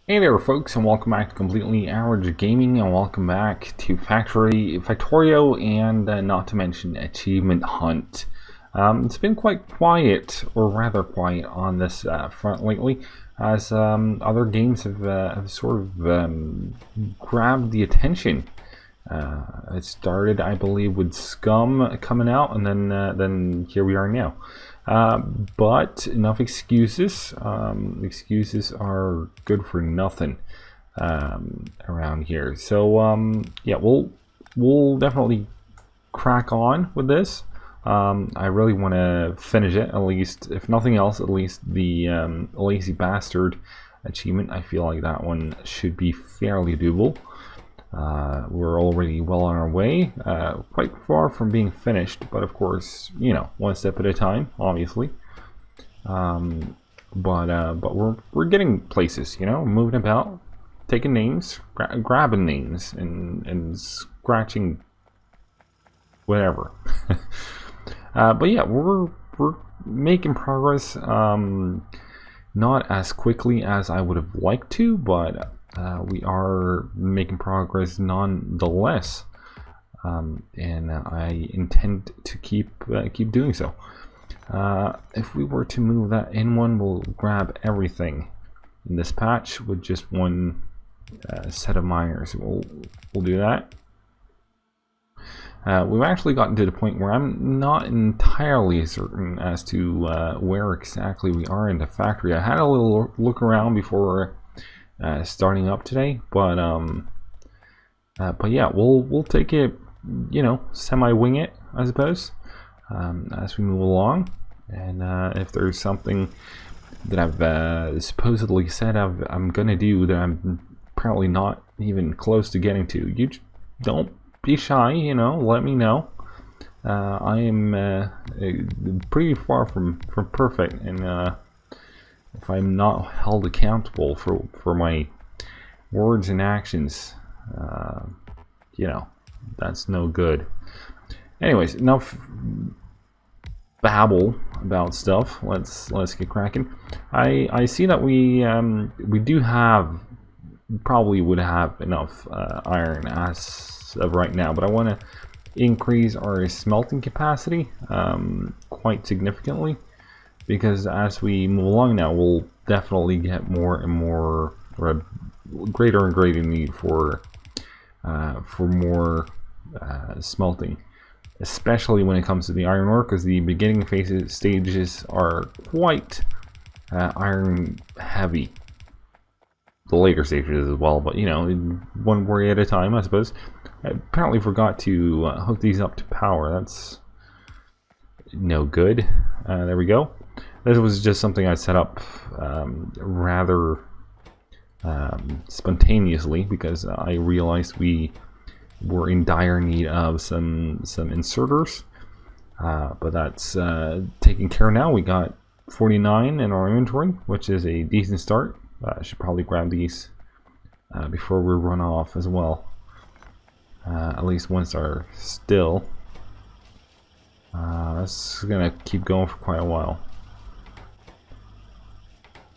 Hey there folks, and welcome back to Completely Average Gaming, and welcome back to Factorio and not to mention Achievement Hunt. It's been quite quiet, or rather quiet, on this front lately, as other games have sort of grabbed the attention. It started, I believe, with Scum coming out, and then here we are now. But enough excuses. Excuses are good for nothing around here. So yeah, we'll definitely crack on with this. I really want to finish it, at least, if nothing else, at least the Lazy Bastard achievement. I feel like that one should be fairly doable. We're already well on our way, quite far from being finished, but of course, you know, one step at a time, obviously. But we're getting places, you know, moving about, taking names, grabbing names, and scratching whatever. But yeah, we're making progress. Not as quickly as I would have liked to, but we are making progress nonetheless, and I intend to keep doing so. If we were to move that in one, we'll grab everything in this patch with just one set of miners. We'll do that. We've actually gotten to the point where I'm not entirely certain as to where exactly we are in the factory. I had a little look around before starting up today, but yeah, we'll take it, you know, semi-wing it, I suppose, as we move along. And if there's something that I've supposedly said I'm gonna do that I'm apparently not even close to getting to, you don't be shy, you know, let me know. I am pretty far from perfect, and if I'm not held accountable for my words and actions, you know, that's no good. Anyways, enough babble about stuff. Let's get cracking. I see that we do have, probably would have enough iron as of right now, but I want to increase our smelting capacity quite significantly, because as we move along now, we'll definitely get more and more, or a greater and greater need for more smelting, especially when it comes to the iron ore, because the beginning stages are quite iron heavy. The later stages as well, but you know, one worry at a time, I suppose. I apparently forgot to hook these up to power. That's no good. There we go. This was just something I set up rather spontaneously, because I realized we were in dire need of some inserters. But that's taken care of now. We got 49 in our inventory, which is a decent start. I should probably grab these before we run off as well. At least once our still. That's gonna keep going for quite a while.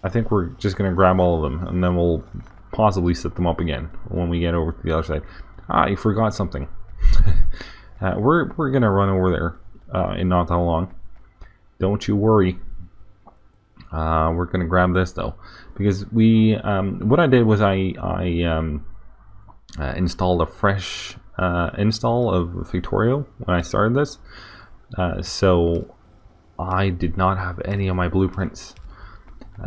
I think we're just gonna grab all of them, and then we'll possibly set them up again when we get over to the other side. Ah, you forgot something. We're gonna run over there in not that long. Don't you worry. We're gonna grab this though, because we what I did was I installed a fresh install of Factorio when I started this, so I did not have any of my blueprints,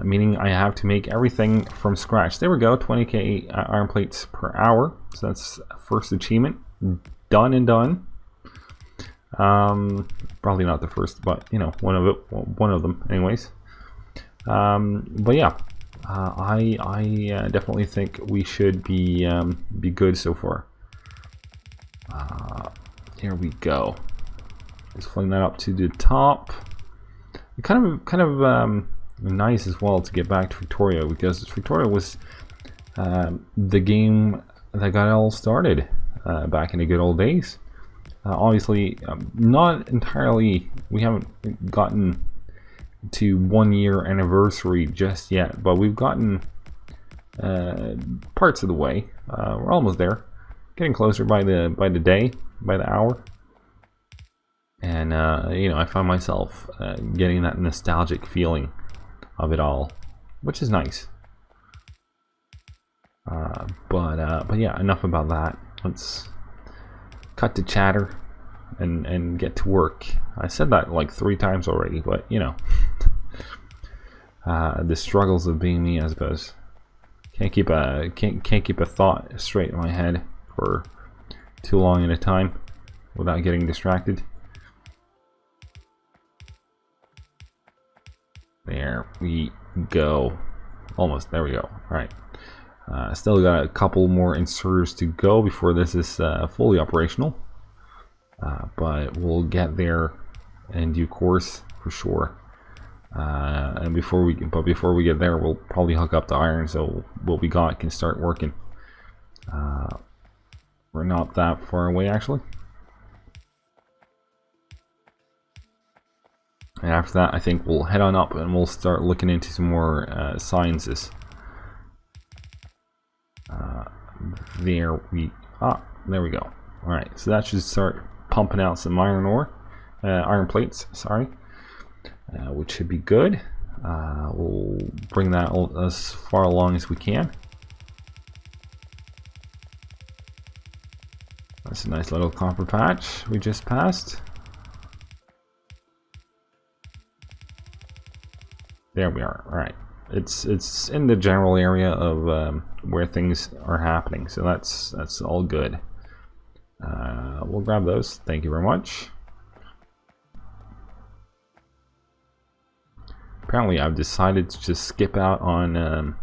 meaning I have to make everything from scratch. There we go, 20k iron plates per hour. So that's first achievement done and done. Probably not the first, but you know, one of them anyways. But yeah, I definitely think we should be good so far. Here we go. Just fling that up to the top. Kind of nice as well to get back to Factorio, because Factorio was the game that got it all started back in the good old days. Obviously, not entirely. We haven't gotten to 1 year anniversary just yet, but we've gotten parts of the way. We're almost there, getting closer by the day, by the hour. And you know, I find myself getting that nostalgic feeling of it all, which is nice. But yeah, enough about that. Let's cut to chatter and get to work. I said that like 3 times already, but you know, the struggles of being me, I suppose. Can't keep a thought straight in my head for too long at a time without getting distracted. There we go. Almost. There we go. All right. Still got a couple more inserters to go before this is fully operational. But we'll get there in due course for sure. And before we get there, we'll probably hook up the iron so what we got can start working. We're not that far away actually. And after that, I think we'll head on up and we'll start looking into some more sciences. There we go. All right, so that should start pumping out some iron plates. Sorry, which should be good. We'll bring that as far along as we can. That's a nice little copper patch we just passed. There we are. All right, it's in the general area of where things are happening, so that's all good. We'll grab those. Thank you very much. Apparently, I've decided to just skip out on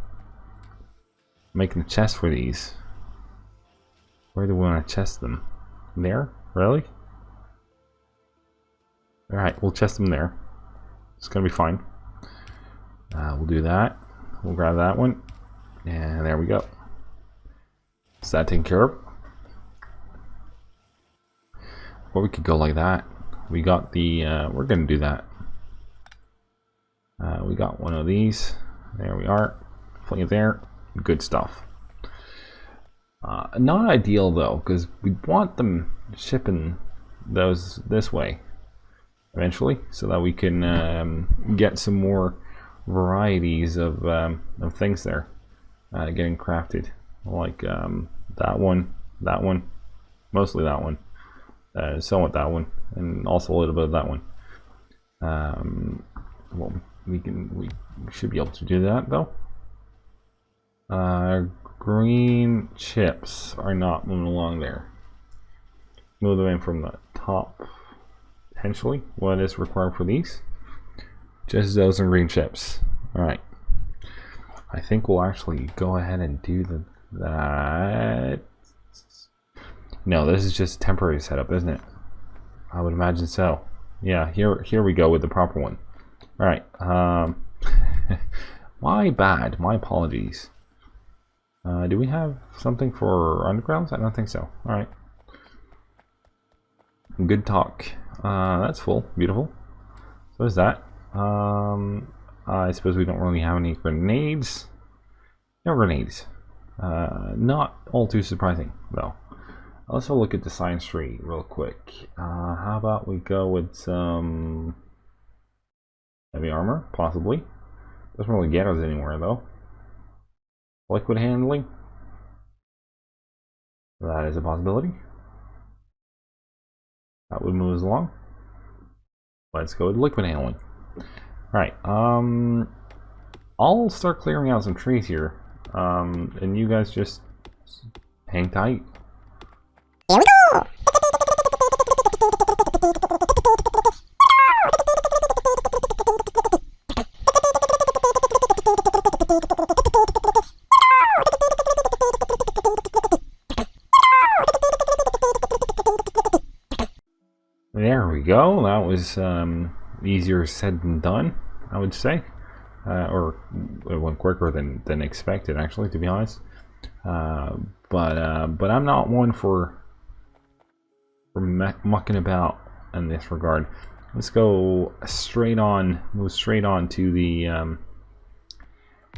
making the chest for these. Where do we want to chest them? There? Really? All right, we'll chest them there. It's gonna be fine. We'll do that. We'll grab that one, and there we go. Is that taken care of? Or we could go like that. We got the. We're gonna do that. We got one of these. There we are. Fling it there. Good stuff. Not ideal though, because we want them shipping those this way eventually, so that we can get some more varieties of things there getting crafted, like that one, mostly that one, somewhat that one, and also a little bit of that one. Well, we should be able to do that though. Green chips are not moving along there. Move them in from the top potentially. What is required for these? Just those and green chips. Alright. I think we'll actually go ahead and do that. No, this is just a temporary setup, isn't it? I would imagine so. Yeah, here we go with the proper one. Alright. My bad. My apologies. Do we have something for undergrounds? I don't think so. Alright. Good talk. That's full. Beautiful. So is that. I suppose we don't really have any grenades. No grenades. Not all too surprising though. Let's have a look at the science tree real quick. How about we go with some heavy armor, possibly. Doesn't really get us anywhere though. Liquid handling. That is a possibility. That would move us along. Let's go with liquid handling. Right, I'll start clearing out some trees here, and you guys just hang tight. Here we go! There we go. That was easier said than done, I would say, or it went quicker than expected, actually, to be honest. But I'm not one for mucking about in this regard. Let's go straight on, move straight on to the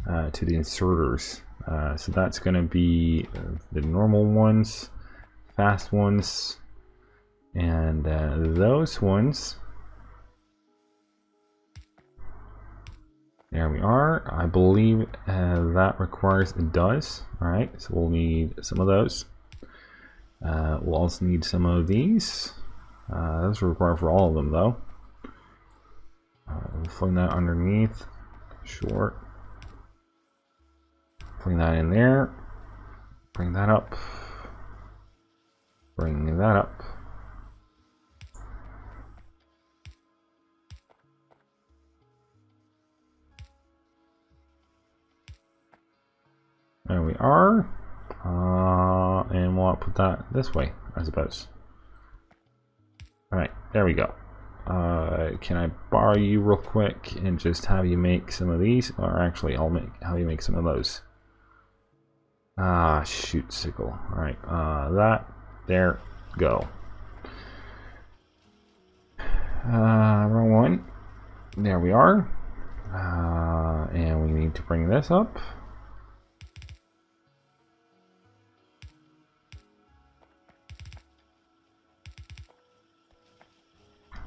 inserters. So that's going to be the normal ones, fast ones, and those ones. There we are. I believe that requires it does. Alright, so we'll need some of those. We'll also need some of these. Those are required for all of them though. We'll fling that underneath. Sure. Bring that in there. Bring that up. Bring that up. There we are. And we'll put that this way, I suppose. Alright, there we go. Can I borrow you real quick and just have you make some of these? Or actually, I'll have you make some of those. Ah, shoot, sickle. Alright, that, there, go. Wrong one. There we are. And we need to bring this up.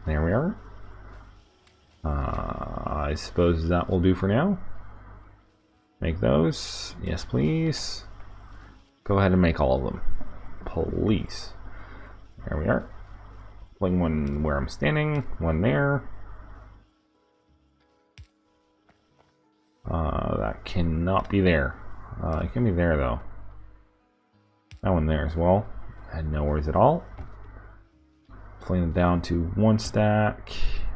There we are. I suppose that will do for now. Make those. Yes, please. Go ahead and make all of them. Please. There we are. Putting one where I'm standing. One there. That cannot be there. It can be there though. That one there as well. And no worries at all. Fling it down to one stack.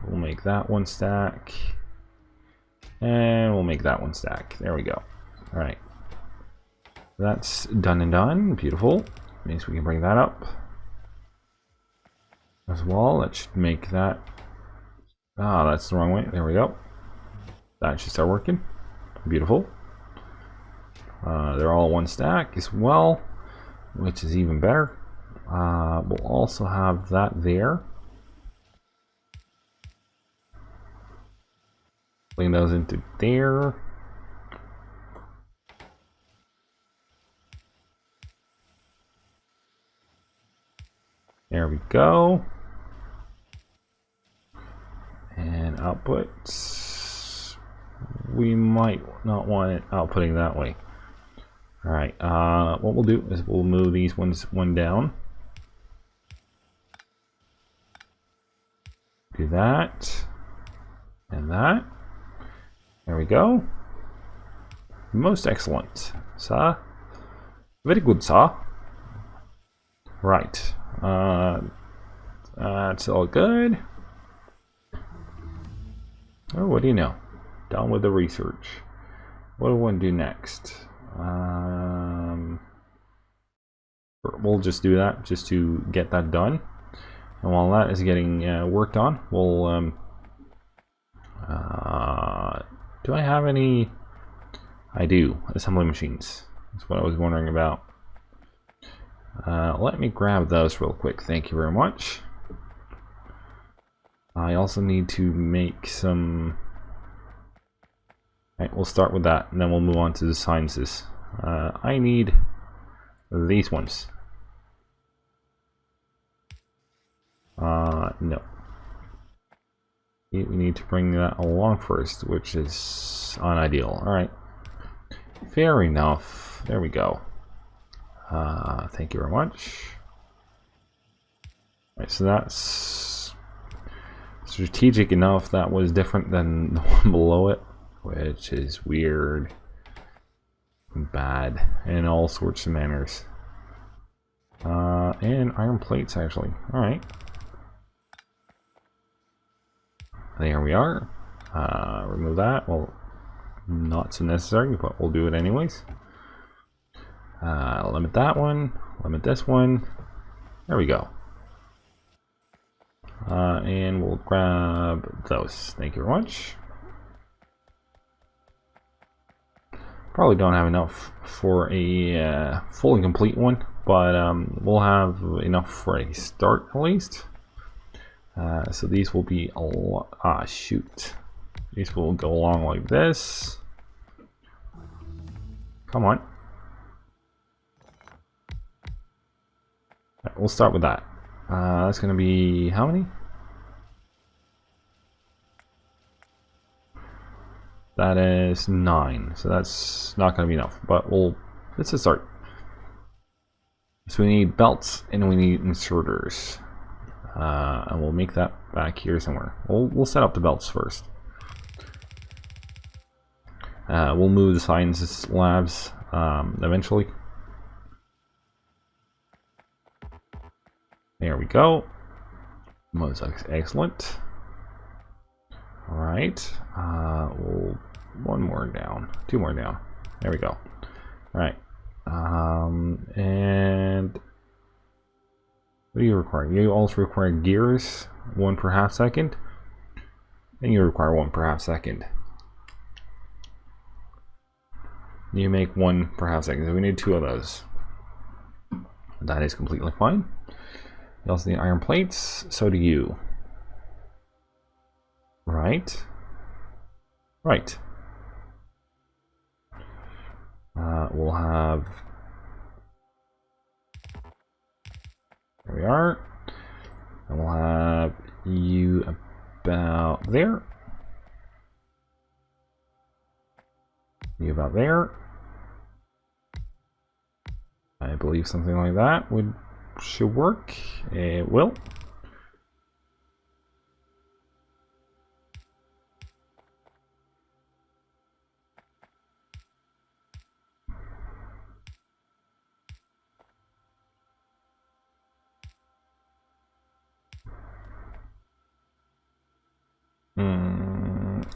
We'll make that one stack. And we'll make that one stack. There we go. Alright. That's done and done. Beautiful. Means we can bring that up as well. That should make that. Ah, that's the wrong way. There we go. That should start working. Beautiful. They're all one stack as well, which is even better. We'll also have that there. Bring those into there. There we go. And outputs. We might not want it outputting that way. Alright, what we'll do is we'll move these ones one down. Do that. And that. There we go. Most excellent, sir. Very good, sir. Right. That's all good. Oh, what do you know? Done with the research. What do we want to do next? We'll just do that just to get that done. And while that is getting worked on, we'll do I have any? I do. Assembly machines. That's what I was wondering about. Let me grab those real quick. Thank you very much. I also need to make some. Right, we'll start with that, and then we'll move on to the sciences. I need these ones. No. We need to bring that along first, which is unideal. Alright. Fair enough. There we go. Thank you very much. Alright, so that's strategic enough. That was different than the one below it, which is weird and bad in all sorts of manners. And iron plates, actually. Alright. There we are. Remove that. Well, not so necessary, but we'll do it anyways. Limit that one. Limit this one. There we go. And we'll grab those. Thank you very much. Probably don't have enough for a full and complete one, but we'll have enough for a start at least. So these will be a lot. Shoot. These will go along like this. Come on. we'll start with that. That's going to be how many? That is 9, so that's not going to be enough, but let's just start. So we need belts and we need inserters, and we'll make that back here somewhere. We'll set up the belts first. We'll move the science labs eventually. There we go. Most excellent. All right. One more down. 2 more down. There we go. All right. And what do you require? You also require gears, 1 per half second, and you require 1 per half second. You make 1 per half second, so we need 2 of those. That is completely fine. You also need iron plates, so do you. Right. Right. We'll have... There we are. And we'll have you about there. You about there. I believe something like that should work. It will.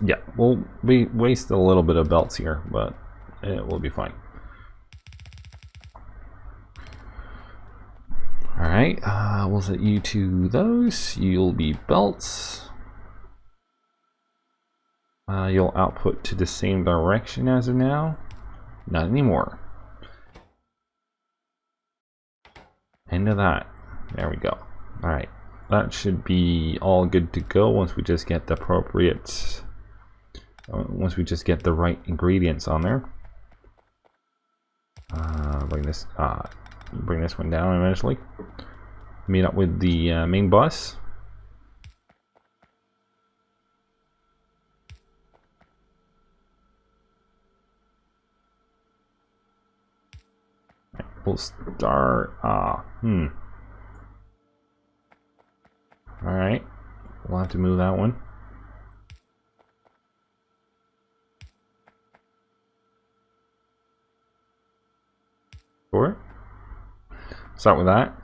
Yeah, we'll waste a little bit of belts here, but it will be fine. Alright, we'll set you to those. You'll be belts. You'll output to the same direction as of now. Not anymore. End of that. There we go. Alright, that should be all good to go once we just get the appropriate... once we just get the right ingredients on there. Bring this one down eventually. Meet up with the main bus. We'll start. Alright. We'll have to move that one. Sure. Start with that.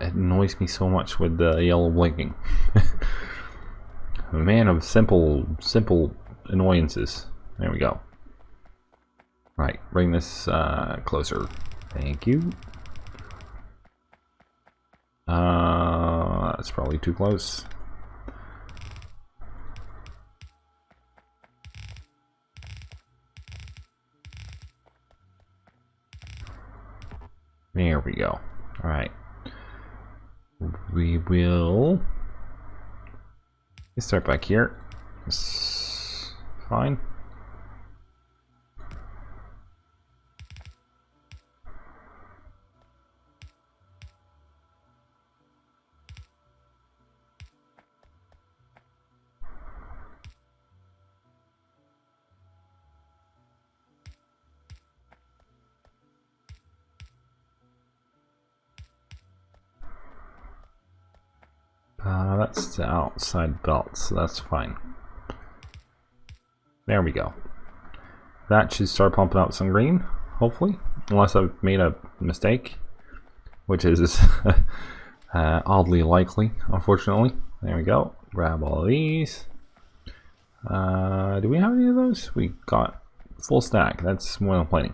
It annoys me so much with the yellow blinking. I'm a man of simple annoyances. There we go. Right, bring this closer. Thank you. That's probably too close. There we go. All right. We will start back here. It's fine. That's the outside belt, so that's fine. There we go. That should start pumping out some green, hopefully, unless I've made a mistake, which is oddly likely, unfortunately. There we go. Grab all of these. Do we have any of those? We got full stack. That's more than plenty.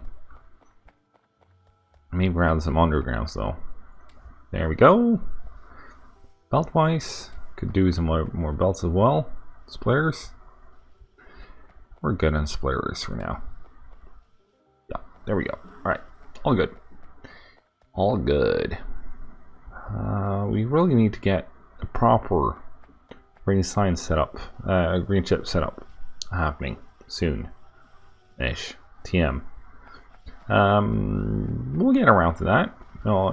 Maybe grab some undergrounds though. There we go. Belt wise, could do some more belts as well. Splitters. We're good on splitters for now. Yeah, there we go. Alright, all good. All good. We really need to get a proper green sign set up, green chip set up happening soon-ish. TM. We'll get around to that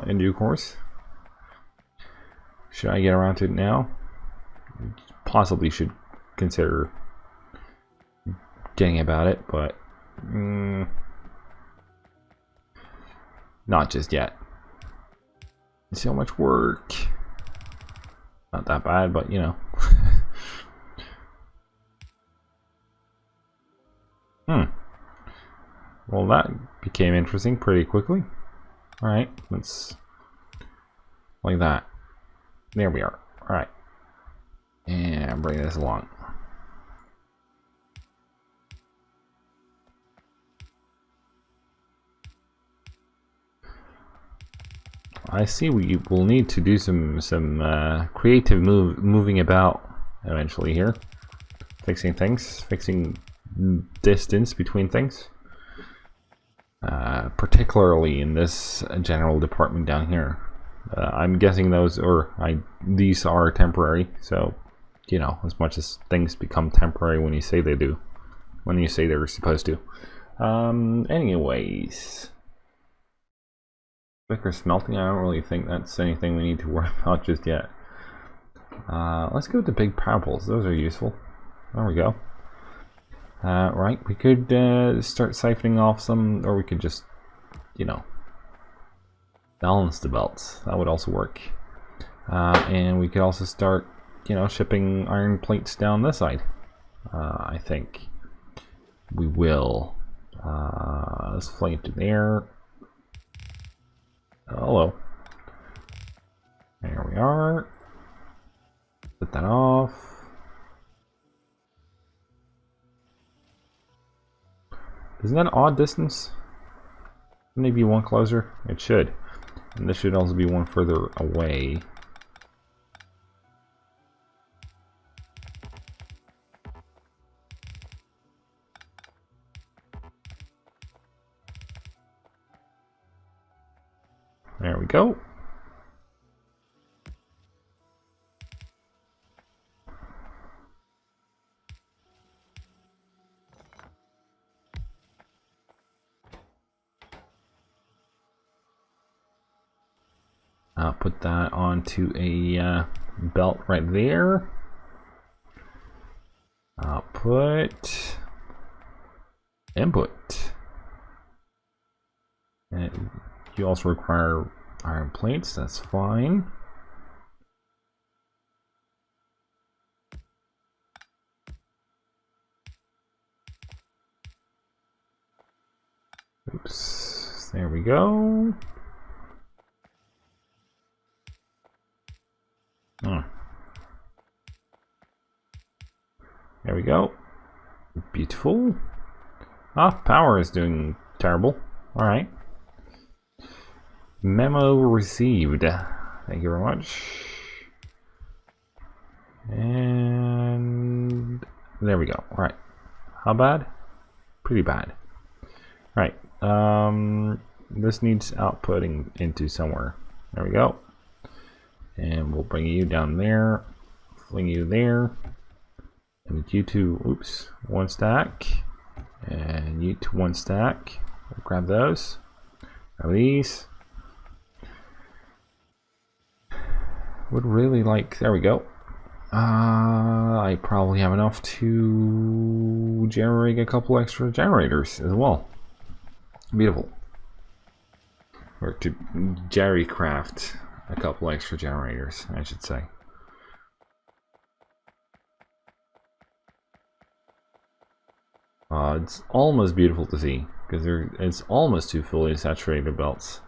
in due course. Should I get around to it now? Possibly should consider getting about it, but not just yet. So much work. Not that bad, but you know. Well, that became interesting pretty quickly. Alright, let's... like that. There we are. Alright. And bring this along. I see we will need to do some creative moving about eventually here. Fixing things. Fixing distance between things. Particularly in this general department down here. I'm guessing these are temporary, so you know, as much as things become temporary when you say they do, when you say they're supposed to. Anyways, quicker smelting. I don't really think that's anything we need to worry about just yet. Let's go with the big parables. Those are useful. There we go. Right, we could start siphoning off some, or we could just, you know, balance the belts. That would also work. And we could also start, you know, shipping iron plates down this side. I think we will. Let's fling it to there. Hello. There we are. Put that off. Isn't that an odd distance? Maybe one closer? It should. And this should also be one further away. There we go. I'll put that onto a belt right there. Output. Input. And you also require iron plates, that's fine. Oops, there we go. There we go. Beautiful. Power is doing terrible. Alright. Memo received. Thank you very much. And there we go. Alright. How bad? Pretty bad. Alright. This needs outputting into somewhere. There we go. And we'll bring you down there. Fling you there. And you to, oops, one stack. And you to one stack. We'll grab those. Grab these. Would really like, there we go. I probably have enough to generate a couple extra generators as well. Beautiful. Or to jerry craft a couple extra generators, I should say. It's almost beautiful to see because it's almost two fully saturated belts.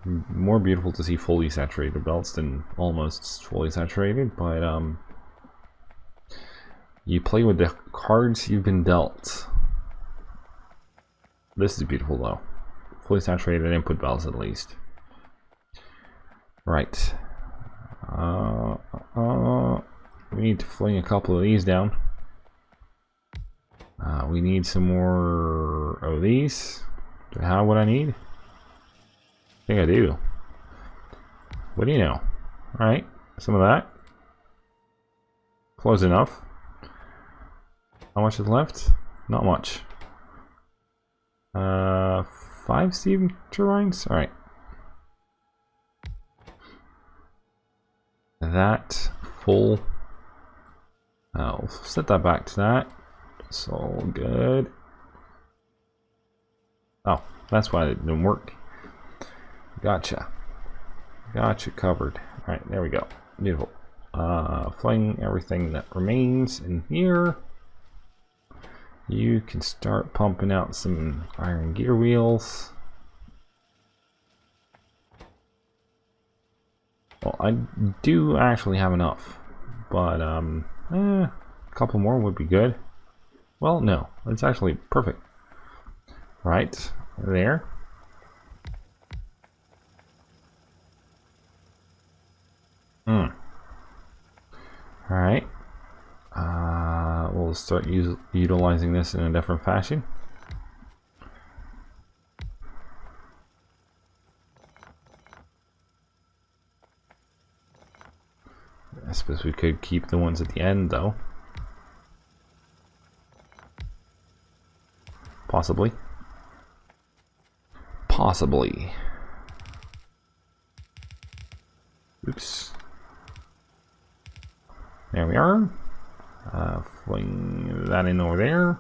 More beautiful to see fully saturated belts than almost fully saturated, but you play with the cards you've been dealt. This is beautiful though. Fully saturated input belts at least. Right. We need to fling a couple of these down. We need some more of these. Do I have what I need? I think I do. What do you know? Alright, some of that. Close enough. How much is left? Not much. 5 steam turbines? Alright. That full. I'll set that back to that. It's all good. Oh, that's why it didn't work. Gotcha. Gotcha covered. Alright, there we go. Beautiful. Fling everything that remains in here. You can start pumping out some iron gear wheels. Well, I do actually have enough, but a couple more would be good. Well, no, it's actually perfect. Right there. All right. We'll start utilizing this in a different fashion. I suppose we could keep the ones at the end, though. Possibly. Possibly. Oops. There we are. Fling that in over there.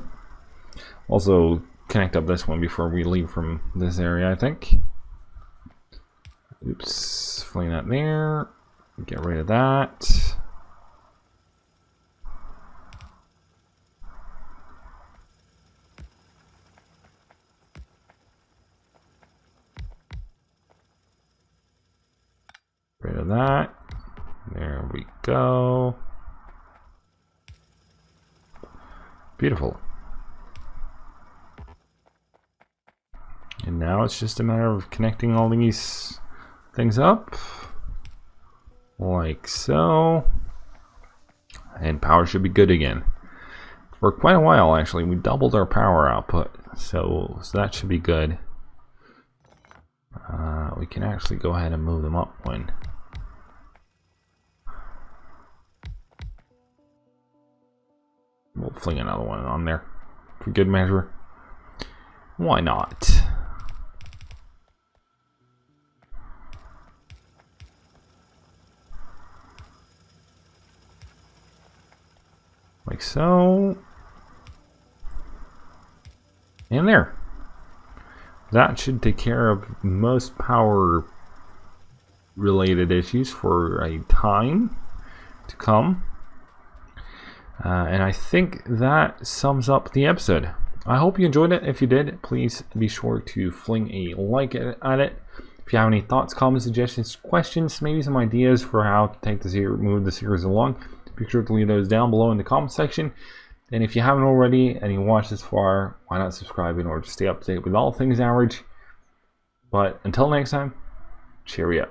Also, connect up this one before we leave from this area, I think. Oops. Fling that there. Get rid of that. Rid of that. There we go. Beautiful. And now it's just a matter of connecting all these things up. Like so. And power should be good again. For quite a while, actually. We doubled our power output. So that should be good. We can actually go ahead and move them up one. We'll fling another one on there for good measure. Why not? Like so. And there. That should take care of most power related issues for a time to come. And I think that sums up the episode. I hope you enjoyed it. If you did, please be sure to fling a like at it. If you have any thoughts, comments, suggestions, questions, maybe some ideas for how to take this move the series along, be sure to leave those down below in the comment section. And if you haven't already and you watched this far, why not subscribe in order to stay up to date with all things average. But until next time, cheerio.